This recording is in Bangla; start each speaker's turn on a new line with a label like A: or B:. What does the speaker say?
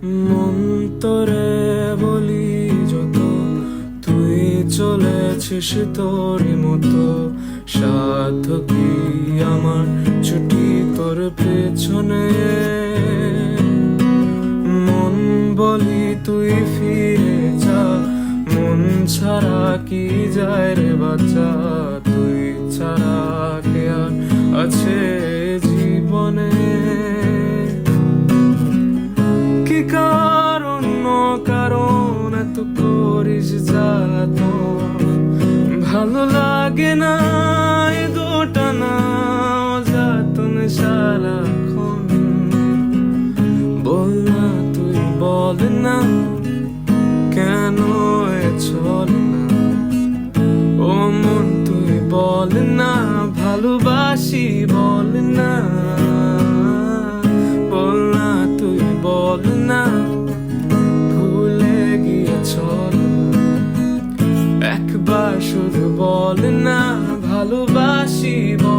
A: মন তোরে বলি যত, তুই চলেছিস তোরই মতো। সাধ্য কি আমার ছুটি তোর পেছনে, মন বলি তুই ফিরে যা। মন ছাড়া কি যায় রে বাচ্চা, তুই ছাড়া কে আর আছে জীবনে। কি কারণ কারণ এত করিস যাত, ভালো লাগে না এ গোটানা যাতন সারাক্ষণ। বল না তুই বল না, কেন এ চলে না। ও মন তুই বল না, ভালোবাসি বল না। বল না তুই বল না, ভুলে গিয়ে চল না। একবার শুধু বল না, ভালোবাসি বল